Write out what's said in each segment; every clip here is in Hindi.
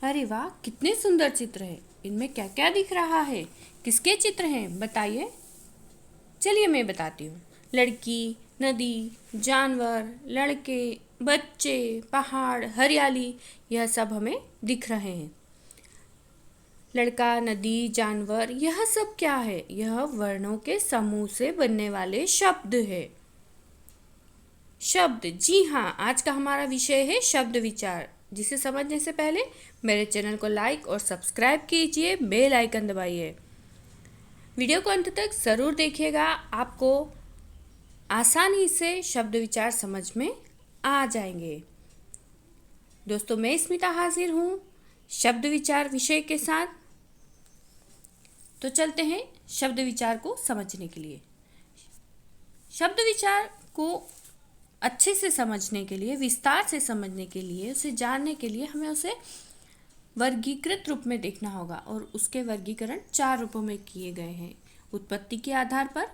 अरे वाह, कितने सुंदर चित्र है। इनमें क्या क्या दिख रहा है? किसके चित्र हैं बताइए। चलिए मैं बताती हूँ। लड़की, नदी, जानवर, लड़के, बच्चे, पहाड़, हरियाली, यह सब हमें दिख रहे हैं। लड़का, नदी, जानवर, यह सब क्या है? यह वर्णों के समूह से बनने वाले शब्द है। शब्द, जी हाँ, आज का हमारा विषय है शब्द विचार, जिसे समझने से पहले मेरे चैनल को लाइक और सब्सक्राइब कीजिए, बेल आइकन दबाइए। वीडियो को अंत तक ज़रूर देखिएगा, आपको आसानी से शब्द विचार समझ में आ जाएंगे। दोस्तों, मैं स्मिता हाजिर हूँ शब्द विचार विषय के साथ। तो चलते हैं शब्द विचार को समझने के लिए। शब्द विचार को अच्छे से समझने के लिए, विस्तार से समझने के लिए, उसे जानने के लिए हमें उसे वर्गीकृत रूप में देखना होगा। और उसके वर्गीकरण 4 रूपों में किए गए हैं: उत्पत्ति के आधार पर,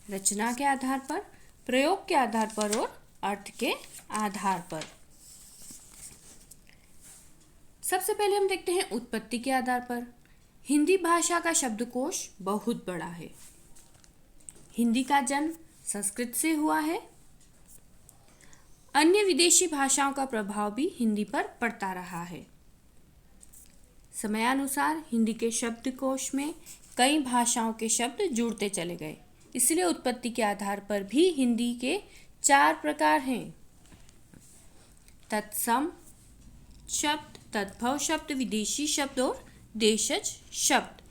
रचना के आधार पर, प्रयोग के आधार पर और अर्थ के आधार पर। सबसे पहले हम देखते हैं उत्पत्ति के आधार पर। हिंदी भाषा का शब्दकोश बहुत बड़ा है। हिंदी का जन्म संस्कृत से हुआ है। अन्य विदेशी भाषाओं का प्रभाव भी हिंदी पर पड़ता रहा है। समयानुसार हिंदी के शब्दकोश में कई भाषाओं के शब्द जुड़ते चले गए, इसलिए उत्पत्ति के आधार पर भी हिंदी के 4 प्रकार हैं: तत्सम शब्द, तद्भव शब्द, विदेशी शब्द और देशज शब्द।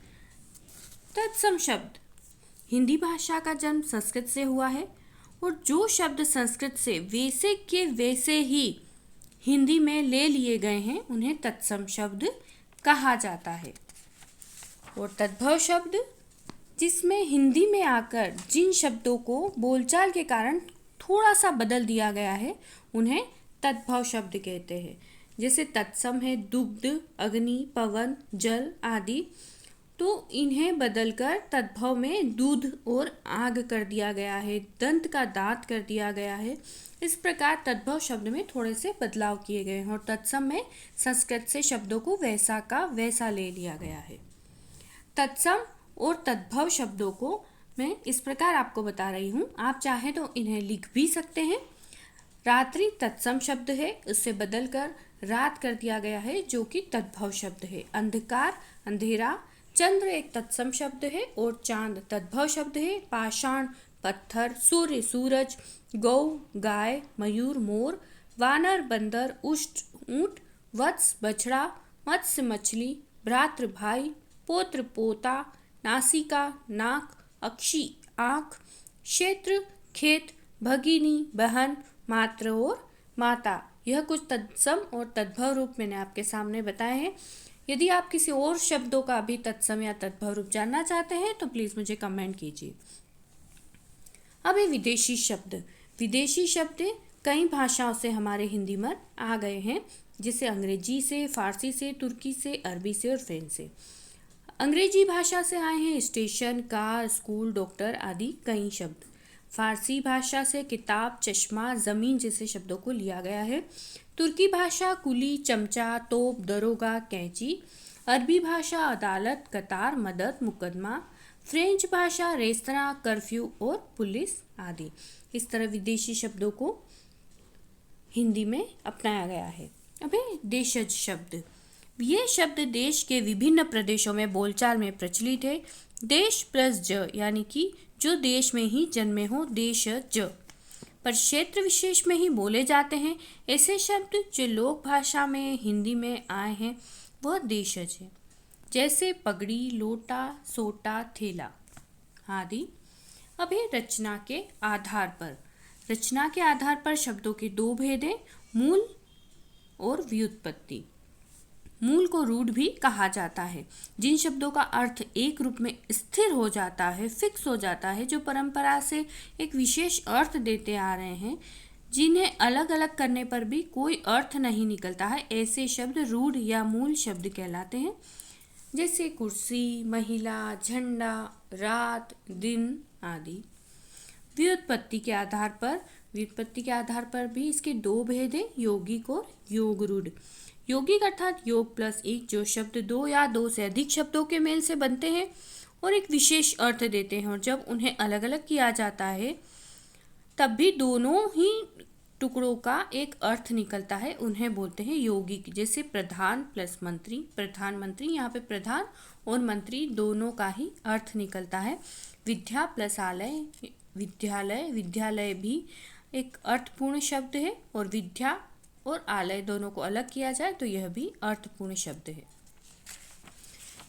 तत्सम शब्द, हिंदी भाषा का जन्म संस्कृत से हुआ है और जो शब्द संस्कृत से वैसे के वैसे ही हिंदी में ले लिए गए हैं उन्हें तत्सम शब्द कहा जाता है। और तद्भव शब्द, जिसमें हिंदी में आकर जिन शब्दों को बोलचाल के कारण थोड़ा सा बदल दिया गया है उन्हें तद्भव शब्द कहते हैं। जैसे तत्सम है दुग्ध, अग्नि, पवन, जल आदि, तो इन्हें बदलकर तद्भव में दूध और आग कर दिया गया है, दंत का दांत कर दिया गया है। इस प्रकार तद्भव शब्द में थोड़े से बदलाव किए गए हैं और तत्सम में संस्कृत से शब्दों को वैसा का वैसा ले लिया गया है। तत्सम और तद्भव शब्दों को मैं इस प्रकार आपको बता रही हूँ, आप चाहें तो इन्हें लिख भी सकते हैं। रात्रि तत्सम शब्द है, उससे बदलकर रात कर दिया गया है जो कि तद्भव शब्द है। अंधकार, अंधेरा, चंद्र एक तत्सम शब्द है और चांद तद्भव शब्द है। पाषाण पत्थर, सूर्य सूरज, गौ गाय, मयूर मोर, वानर बंदर, उष्ट ऊंट, वत्स बछड़ा, मत्स्य मछली, भ्रातृ भाई, पौत्र पोता, नासिका नाक, अक्षी आँख, क्षेत्र खेत, भगिनी बहन, मात्र और माता। यह कुछ तत्सम और तद्भव रूप मैंने आपके सामने बताए हैं। यदि आप किसी और शब्दों का भी तत्सम या तद्भव रूप जानना चाहते हैं तो प्लीज़ मुझे कमेंट कीजिए। अब ये विदेशी शब्द। विदेशी शब्द कई भाषाओं से हमारे हिंदी में आ गए हैं, जैसे अंग्रेजी से, फारसी से, तुर्की से, अरबी से और फ्रेंच से। अंग्रेजी भाषा से आए हैं स्टेशन, कार, स्कूल, डॉक्टर आदि कई शब्द। फारसी भाषा से किताब, चश्मा, ज़मीन जैसे शब्दों को लिया गया है। तुर्की भाषा कुली, चमचा, तोप, दरोगा, कैंची। अरबी भाषा अदालत, कतार, मदद, मुकदमा। फ्रेंच भाषा रेस्तरां, कर्फ्यू और पुलिस आदि। इस तरह विदेशी शब्दों को हिंदी में अपनाया गया है। अब है देशज शब्द। ये शब्द देश के विभिन्न प्रदेशों में बोलचाल में प्रचलित है। देश प्लस ज, यानी कि जो देश में ही जन्मे हो, देशज। पर क्षेत्र विशेष में ही बोले जाते हैं। ऐसे शब्द जो लोक भाषा में हिंदी में आए हैं वह देशज है, जैसे पगड़ी, लोटा, सोटा, थैला आदि। अब है रचना के आधार पर। रचना के आधार पर शब्दों के 2 भेद हैं, मूल और व्युत्पत्ति। मूल को रूट भी कहा जाता है। जिन शब्दों का अर्थ एक रूप में स्थिर हो जाता है, फिक्स हो जाता है, जो परंपरा से एक विशेष अर्थ देते आ रहे हैं, जिन्हें अलग अलग करने पर भी कोई अर्थ नहीं निकलता है, ऐसे शब्द रूढ़ या मूल शब्द कहलाते हैं। जैसे कुर्सी, महिला, झंडा, रात, दिन आदि। व्युत्पत्ति के आधार पर भी इसके 2 भेद हैं, यौगिक और योग रूढ़। यौगिक अर्थात योग प्लस एक, जो शब्द दो या दो से अधिक शब्दों के मेल से बनते हैं और एक विशेष अर्थ देते हैं, और जब उन्हें अलग अलग किया जाता है तब भी दोनों ही टुकड़ों का एक अर्थ निकलता है, उन्हें बोलते हैं यौगिक। जैसे प्रधान प्लस मंत्री, प्रधानमंत्री, यहाँ पे प्रधान और मंत्री दोनों का ही अर्थ निकलता है। विद्या प्लस आलय, विद्यालय, विद्यालय भी एक अर्थपूर्ण शब्द है, और विद्या और आलय दोनों को अलग किया जाए तो यह भी अर्थपूर्ण शब्द है।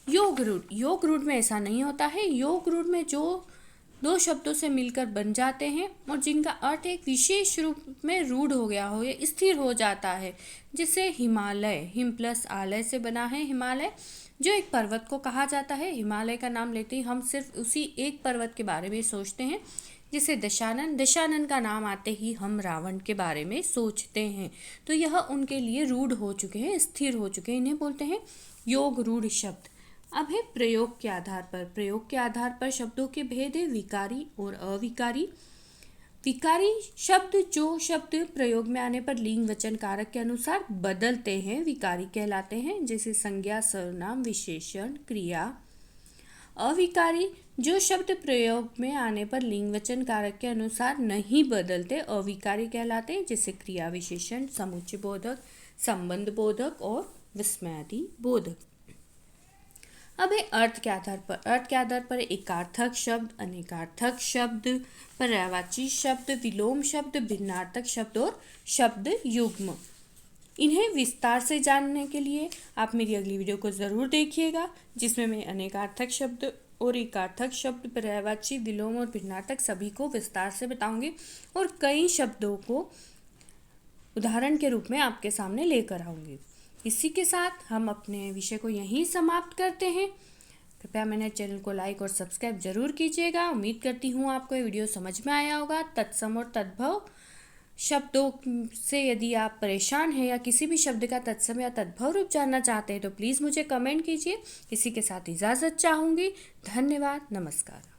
योग रूढ़, योग रूढ़ में ऐसा नहीं होता है। योग रूढ़ में जो दो शब्दों से मिलकर बन जाते हैं और जिनका अर्थ एक विशेष रूप में रूढ़ हो गया हो या स्थिर हो जाता है, जैसे हिमालय, हिम प्लस आलय से बना है हिमालय, जो एक पर्वत को कहा जाता है। हिमालय का नाम लेते ही हम सिर्फ उसी एक पर्वत के बारे में सोचते हैं। जैसे दशानन, दशानन का नाम आते ही हम रावण के बारे में सोचते हैं, तो यह उनके लिए रूढ़ हो चुके हैं, स्थिर हो चुके हैं, इन्हें बोलते हैं योग रूढ़ शब्द। अब है प्रयोग के आधार पर। प्रयोग के आधार पर शब्दों के भेद है विकारी और अविकारी। विकारी शब्द जो शब्द प्रयोग में आने पर लिंग वचन कारक के अनुसार बदलते हैं, विकारी कहलाते हैं, जैसे संज्ञा, सर्वनाम, विशेषण, क्रिया। अविकारी जो शब्द प्रयोग में आने पर लिंग वचन कारक के अनुसार नहीं बदलते, अविकारी कहलाते हैं, जैसे क्रिया, विशेषण, समुच्चय बोधक, संबंध बोधक और विस्मयादि बोधक। अब है अर्थ के आधार पर। अर्थ के आधार पर एकार्थक शब्द, अनेकार्थक शब्द, पर्यायवाची शब्द, विलोम शब्द, भिन्नार्थक शब्द और शब्द युग्म। इन्हें विस्तार से जानने के लिए आप मेरी अगली वीडियो को ज़रूर देखिएगा, जिसमें मैं अनेकार्थक शब्द और एकार्थक शब्द, पर्यायवाची, विलोम और भिन्नार्थक सभी को विस्तार से बताऊंगी और कई शब्दों को उदाहरण के रूप में आपके सामने लेकर आऊँगी। इसी के साथ हम अपने विषय को यहीं समाप्त करते हैं। कृपया मेरे चैनल को लाइक और सब्सक्राइब जरूर कीजिएगा। उम्मीद करती हूँ आपको ये वीडियो समझ में आया होगा। तत्सम और तद्भव शब्दों से यदि आप परेशान हैं या किसी भी शब्द का तत्सम या तद्भव रूप जानना चाहते हैं तो प्लीज़ मुझे कमेंट कीजिए। इसी के साथ इजाज़त चाहूँगी। धन्यवाद, नमस्कार।